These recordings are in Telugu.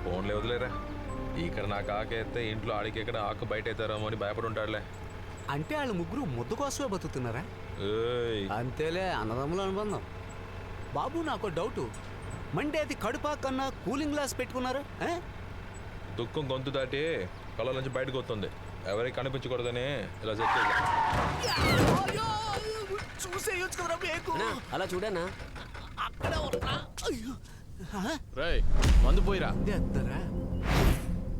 ఫోన్లే వదిలేరా. ఇక్కడ నాకు ఆకేస్తే ఇంట్లో ఆడికి ఎక్కడ ఆకు బయట అవుతారేమో అని భయపడి ఉంటాడులే. అంటే వాళ్ళు ముగ్గురు ముద్దు కోసమే బతుకుతున్నారా? అంతేలే, అన్నదమ్ముల అనుబంధం. బాబు నాకు డౌటు, మండేది కడుపా కన్నా కూలింగ్ గ్లాస్ పెట్టుకున్నారు. దుఃఖం గొంతు దాటి కళ్ళ నుంచి బయటకు వస్తుంది. ఎవరికి కనిపించకూడదని ఇలా అలా చూడనా మందు పోయిరా.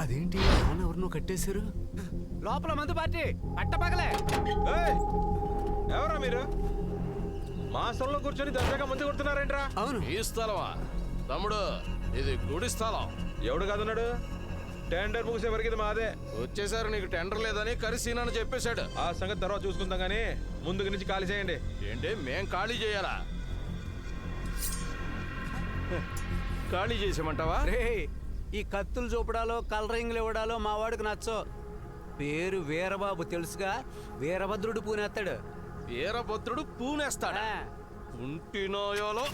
అదేంటి ఎవరినో కట్టేశారు? లోపల మందు పార్టీ పట్టపగలే. ఎవరా మీరు? మా స్థలంలో కూర్చొని దర్శగా మందు కొడుతున్నారేంట్రా? అవును, ఈ స్థలమా తమ్ముడు? ఇది గుడి స్థలం. ఎవడు కాదన్నాడు? టెండర్ ముగిసే వరకు ఇది మాదే. వచ్చేసారు, నీకు టెండర్ లేదని కరిసీనని చెప్పేశాడు. ఆ సంగతి తర్వాత చూసుకుందాం కానీ ముందుకు నుంచి ఖాళీ చేయండి. ఏంటి మేం ఖాళీ చేయాలా? ఖాళీ చేసామంటావా? రే, ఈ కత్తులు చూపడాలో కలరింగ్లు ఇవ్వడాలో మా వాడికి నచ్చో. పేరు వీరబాబు తెలుసుగా, వీరభద్రుడు పూనేస్తాడు. వీరభద్రుడు పూనేస్తాడా? ఉంటినోయోలో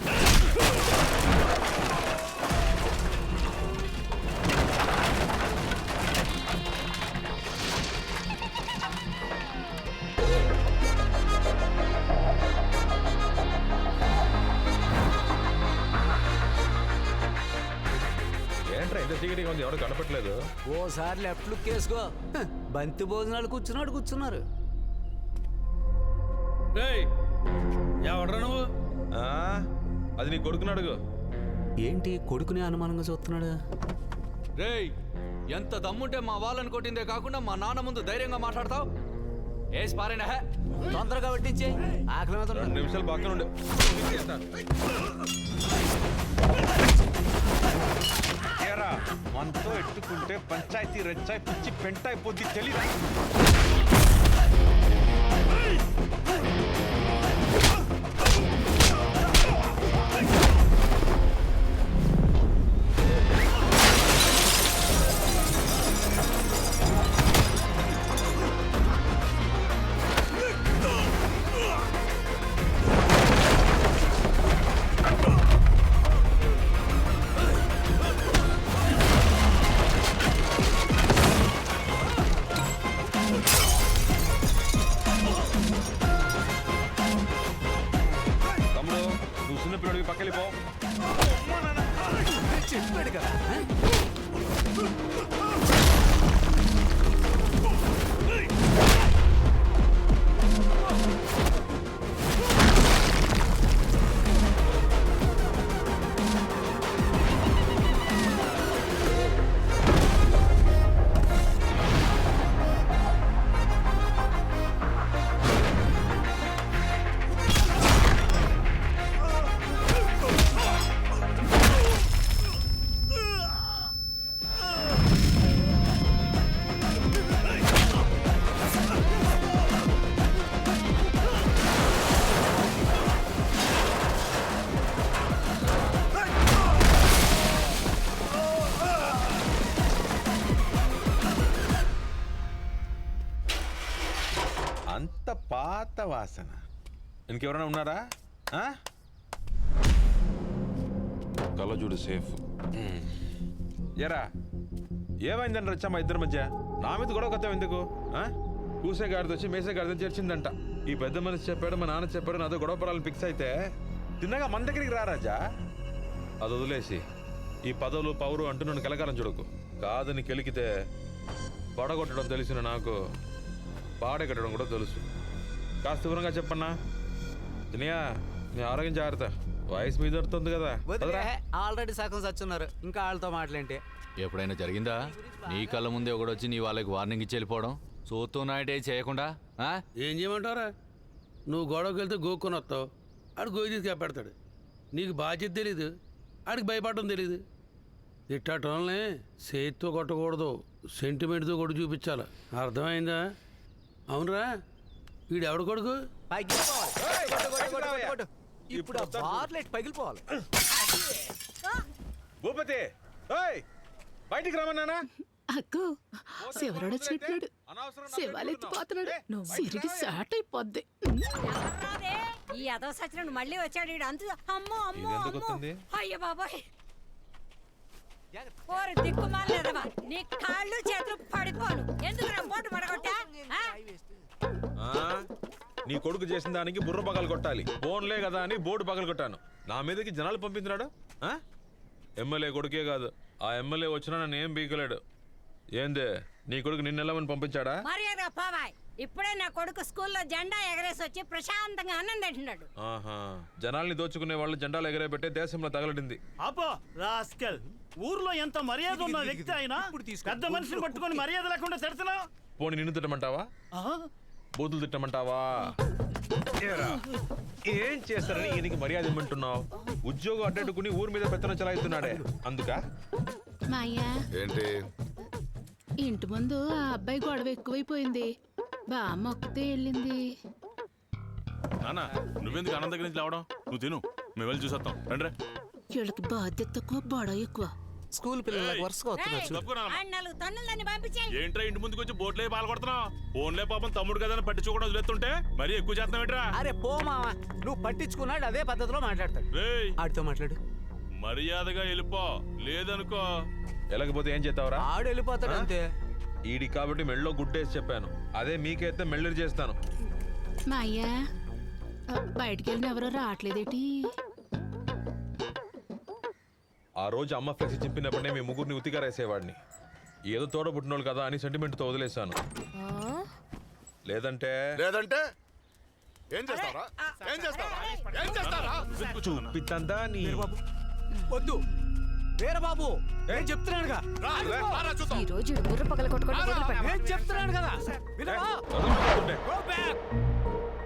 ఏంట్రా ఇంత చీకటిగా ఉంది? ఎవరు కనపట్లేదు. ఓసారి లెఫ్ట్ లుక్ వేసుకో. బంతి భోజనాలు కూర్చున్నారు. ఎవడ్రా నువ్వు? అది నీ కొడుకుని అడుగు. ఏంటి కొడుకునే అనుమానంగా చూస్తున్నాడు? రేయ్, ఎంత దమ్ముంటే మా వాళ్ళని కొట్టిందే కాకుండా మా నాన్న ముందు ధైర్యంగా మాట్లాడతావు? ఏసి పారేనా? తొందరగా పట్టించే, ఆకలి మీద 2 నిమిషాలు పక్కన ఉండు. మనతో ఎట్టుకుంటే పంచాయతీ రెచ్చాయి పిచ్చి పెంట అయిపోద్ది తెలీదా? పక్కలిపో చెప్పాడు కదా. అంత పాత వాసన. ఇంకెవరైనా ఉన్నారా? కళ్ళ చూడు సేఫ్. ఎరా ఏమైందని రచ్చా మా ఇద్దరి మధ్య? నా మీద గొడవ కొత్త ఎందుకు? కూసే గాడిద వచ్చి మేసే గాడిద చేర్చిందంట. ఈ పెద్ద మనిషి చెప్పాడు, మా నాన్న చెప్పాడు, నాతో గొడవ పడాలని ఫిక్స్ అయితే తిన్నగా మన దగ్గరికి రా రాజా. అది వదిలేసి ఈ పదవులు పౌరు అంటూ నన్ను కలకాలం చూడకు. కాదని కెలికితే పడగొట్టడం తెలిసిన నాకు పాడే కట్టడం కూడా తెలుసు. కాస్త దూరంగా చెప్పన్నా. దునియా నీ ఆరోగ్యం జాగ్రత్త, వయసు మీద దొరుకుతుంది కదా. ఆల్రెడీ సగం సచ్చున్నారు, ఇంకా వాళ్ళతో మాటలేంటి? ఎప్పుడైనా జరిగిందా నీ కళ్ళ ముందే ఒకడొచ్చి నీ వాళ్ళకి వార్నింగ్ ఇచ్చి వెళ్ళిపోవడం? చూస్తున్నాయంటే చేయకుండా ఏం చేయమంటారా? నువ్వు గొడవకి వెళ్తే గోక్కొని వస్తావు, ఆడు గోయి తీసుకెళ్ళిపెడతాడు. నీకు బాధ్యత తెలీదు, ఆడికి భయపడడం తెలీదు. ఇట్టాటోళ్ళనే చేతితో కొట్టకూడదు, సెంటిమెంట్తో కొట్టు చూపించాలి. అర్థమైందా? అవునరా, వీడు ఎవడు కొడుకు? ఇప్పుడు పగిలిపోవాలి. భూపతి బయటికి రమ్మన్నానా? అక్కో శివరాడు వచ్చినట్టున్నాడు, శివాలెత్తిపోతున్నాడు, సిరిగి సాట్ అయిపోద్ది. ఈ అదో సచిన మళ్ళీ వచ్చాడు. అంత అమ్మో అమ్మో అయ్య బాబాయ్. ఓరి దిక్కుమాలేదవా నీ కాళ్ళు చేతులు పడిపోను ఎందుకు నా బోటు పడగొట్టా ఆ? ఆ? నీ కొడుకు చేసిన దానికి బుర్ర పగలు కొట్టాలి. ఫోన్లే కదా అని బోర్డు పగలు కొట్టాను. నా మీదకి జనాలు పంపించినాడు. ఎమ్మెల్యే కొడుకే కాదు, ఆ ఎమ్మెల్యే వచ్చినా నన్ను ఏం బీకలేడు. ఏందే నీ కొడుకు నిన్నెళ్ళమని పంపించాడా? మర్యాద పోవాయ్ ఇప్పుడే నా కొడుకు స్కూల్లో జెండా ఎగరేసి వచ్చి ప్రశాంతంగా అన్నం తింటున్నాడు. ఆహా, జనాల్ని దోచుకునే వాళ్ళు జెండాలు ఎగరేపెట్టే దేశంలో తగలడింది. అబ్బో రాస్కల్, ఊర్లో ఎంత మర్యాద ఉన్న వ్యక్తి అయినా పెద్ద మనిషిని పట్టుకొని మర్యాద లేకుండా తిడుతున్నావు. పోనీ నిన్ను తిట్టమంటావా? బూతులు తిట్టమంటావా? ఏరా, ఏం చేస్తారని ఈయనకి మర్యాద ఇమ్మంటున్నావు? ఉద్యోగం అడ్డెట్టుకుని ఊరి మీద పెత్తనం చలాయిస్తున్నాడే అందుక? మా అయ్య ఏంటి ఇంటి ముందు ఆ అబ్బాయి గొడవ ఎక్కువైపోయింది. బామ్మ ఒక్కతే వెళ్ళింది. నాన్న నువ్వెందుకు ఆనంద దగ్గర నుంచి రావడం? నువ్వు తిను, మేము వెళ్ళి చూసేస్తాం. రండి. వీళ్ళకి బాధ్యత తక్కువ, గొడవ ఎక్కువ. స్కూల్ పిల్లలకు వరుసగా వస్తున్నారు. ఆయన 4 టన్నులని పంపించేయి. ఏంట్రా ఇంటి ముందుకు వచ్చి బోట్లే పాలు కొడుతున్నావు? ఫోన్లే పాపం తమ్ముడు కదా పట్టించుకోవడం వదిలేస్తుంటే మరీ ఎక్కువ చేస్తున్నావు ఏంట్రా? అరే పో మావా, నువ్వు పట్టించుకున్నాడు అదే పద్ధతిలో మాట్లాడతాడు. రేయ్ ఆడితో మాట్లాడు. మర్యాదగా వెళ్ళిపో, లేదనుకో వెళ్ళకపోతే ఏం చేస్తావురా? ఆడు వెళ్ళిపోతాడు అంతే. ఈడి కాబట్టి మెళ్ళో గుడ్డేసి చెప్పాను. అదే మీకైతే మెళ్ళరి చేస్తాను. మా అయ్య బయటికి వెళ్ళిన ఎవరో రావట్లేదేటి? ఆ రోజు అమ్మ ఫ్లెక్సీ చింపినప్పుడే మీ ముగ్గురిని ఉతికారేసేవాడిని. ఏదో తోడ పుట్టినోళ్ళు కదా అని సెంటిమెంట్తో వదిలేశాను. లేదంటే ఏం చేస్తారా? ఏం చేస్తారా? ఏం చేస్తారా? చూపిద్దా నీ వద్దు వీరబాబు, నేను చెప్తున్నానుగా. ఈ రోజు బుర్ర పగల కొట్టుకోవడం నేను చెప్తున్నాను కదా, వినవా? వదిలిపోతుంటే. Go back!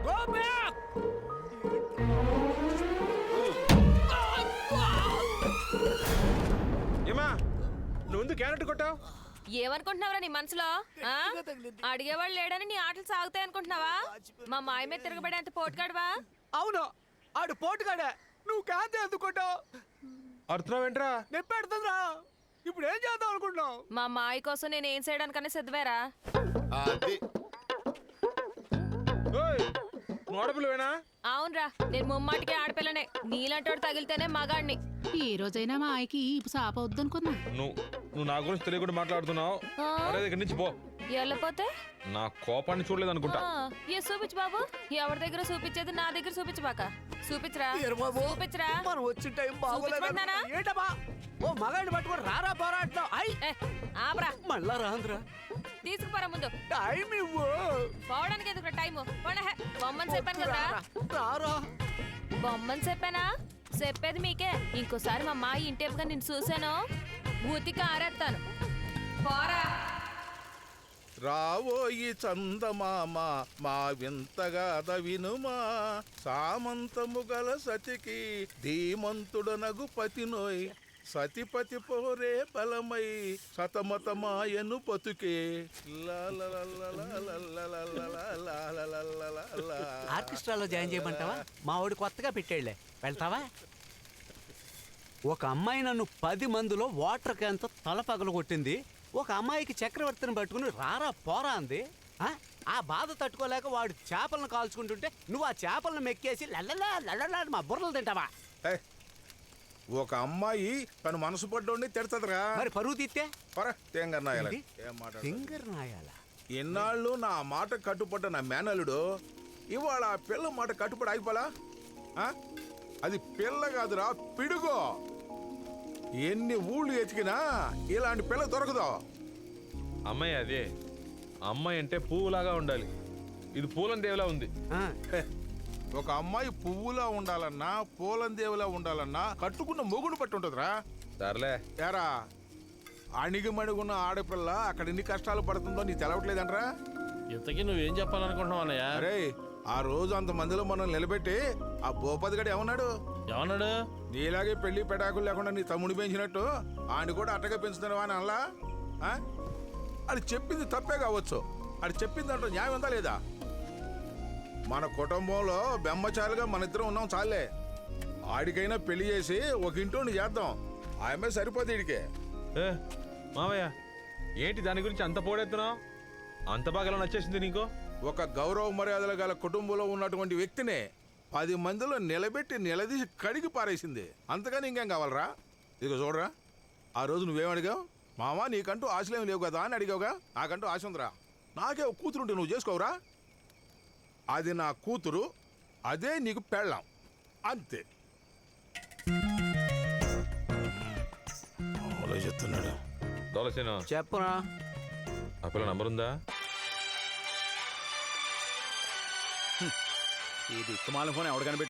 Go back! ఏమా నువ్వు ఎందుకు క్యారెట్ కొట్టావు? ఏమనుకుంటున్నావురా నీ మనసులో? ఆ? అడిగేవాళ్ళు లేడని నీ ఆటలు సాగుతాయి అనుకుంటున్నావా? మా మాయ మీద తిరగబడేంత పోటుగాడువా? అవును, ఆడు పోటుగాడే. నువ్వు కాంతి ఎందుకుంటావు? అర్థం ఏంట్రా? నెప్పెడుతుందిరా. ఇప్పుడు ఏం చేద్దాం అనుకుంటున్నావు? మా మాయ కోసం నేను ఏం చేయడానికనే సిద్ధమేరా. అది ఆడపిల్లవేనా? అవునరా, నేను ముమ్మాటికే ఆడపిల్లనే. నీలంటోడు తగిలితేనే మగాడిని. ఈ రోజైనా మా ఆయకి ఈ సాప వద్దనుకున్నా. నువ్వు నా గురించి తెలియకుండా మాట్లాడుతున్నావు. అరే దగ్గర నుంచి పో. వెళ్ళపోతే నా కోపాన్ని చూడలేదు అనుకుంటా. ఏ చూపించు బాబు. ఎవరి దగ్గర చూపించేది నా దగ్గర చూపించబాక. చూపించరా, చూపించరా. మనం వచ్చిన టైం బాగోలేదు. చూపించమంటానా? ఏంటమ్మా ఓ మగాడిని పట్టుకొని రారా పోరాటం. ఆబ్రా, మళ్ళా రాంద్రా. తీసుకుపోరా ముందు. టైం ఇవ్వు. పోవడానికి ఎందుకు టైము? బొమ్మని చెప్పాను కదా. రారా. బొమ్మని చెప్పానా? చెప్పేది మీకే. ఇంకోసారి మా మాయి ఇంటేపుగా నేను చూసాను, ఉతికి ఆరేస్తాను. పోరా. రావోయి చందమామ మా వింతగా వినుమా, సామంతము గల సతికి ధీమంతుడనగు పతినోయ్, సతిపతి పోరే బలమై సతమతమాయను పతుకే. ఆర్కెస్ట్రాలో జాయిన్ చేయమంటావా? మా వాడు కొత్తగా పెట్టాడులే, వెళ్తావా? ఒక అమ్మాయి నన్ను 10 మందిలో వాటర్ క్యాన్తో తల పగలు కొట్టింది. ఒక అమ్మాయికి చక్రవర్తిని పట్టుకుని రారా పోరా అంది. ఆ బాధ తట్టుకోలేక వాడు చేపలను కాల్చుకుంటుంటే నువ్వు ఆ చేపలను మెక్కేసి లల్లలా లల్లలా మా బుర్రలు తింటావా? ఒక అమ్మాయి తను మనసు పడ్డోడిని తిడతదిరా. మరి పరువు తీస్తే నాయాల ఎన్నాళ్ళు నా మాట కట్టుపడ్డ నా మేనల్లుడు ఇవాళ ఆ పిల్ల మాట కట్టుబడి అయిపోలా? అది పిల్ల కాదురా, పిడుగో. ఎన్ని ఊళ్ళు ఎతికినా ఇలాంటి పిల్ల దొరకదు. అమ్మాయి అదే. అమ్మాయి అంటే పువ్వులాగా ఉండాలి. ఇది పూలందేవిలా ఉంది. ఒక అమ్మాయి పువ్వులా ఉండాలన్నా పూలందేవిలా ఉండాలన్నా కట్టుకున్న మొగుడు పట్టి ఉంటుందిరా. సర్లే యారా, అణిగిమణిగున్న ఆడపిల్ల అక్కడ ఎన్ని కష్టాలు పడుతుందో నీకు తెలవట్లేదంట్రా? ఇంతకీ నువ్వేం చెప్పాలనుకుంటున్నావు అన్నయ్య? అరే, ఆ రోజు అంతమందిలో మనం నిలబెట్టి ఆ భూపతి గడు ఏమన్నాడు? నీలాగే పెళ్లి పెటాకులు లేకుండా నీ తమ్ముడు పెంచినట్టు ఆయన కూడా అట్టగా పెంచుతున్నావా అని అనలా? అది చెప్పింది తప్పే కావచ్చు, అది చెప్పింది అంటూ న్యాయం ఉందా లేదా? మన కుటుంబంలో బెమ్మచాలుగా మన ఇద్దరం ఉన్నాం చాలే. ఆడికైనా పెళ్లి చేసి ఒక ఇంటోని చేద్దాం. ఆమె సరిపోతే ఇడికే. మామయ్య ఏంటి దాని గురించి అంత పోడెత్తున్నావు? అంత బాగా నచ్చేసింది నీకు? ఒక గౌరవ మర్యాదలు గల కుటుంబంలో ఉన్నటువంటి వ్యక్తిని 10 మందిలో నిలబెట్టి నిలదీసి కడిగి పారేసింది. అంతగాని ఇంకేం కావాలరా? ఇదిగో చూడరా, ఆ రోజు నువ్వేం అడిగావు? మామ నీకంటూ ఆశలేం లేవు కదా అని అడిగావుగా. నాకంటూ ఆశ ఉందిరా. నాకే ఒక కూతురుంటే నువ్వు చేసుకోవురా? అది నా కూతురు, అదే నీకు పెళ్ళాం, అంతే. చెప్తున్నాడు. దోలసేను, చెప్పరా? ఆ పిల్ల నంబర్ ఉందా? ఈ దిక్కుమాల ఫోన్ ఎవడు కనిపెట్టి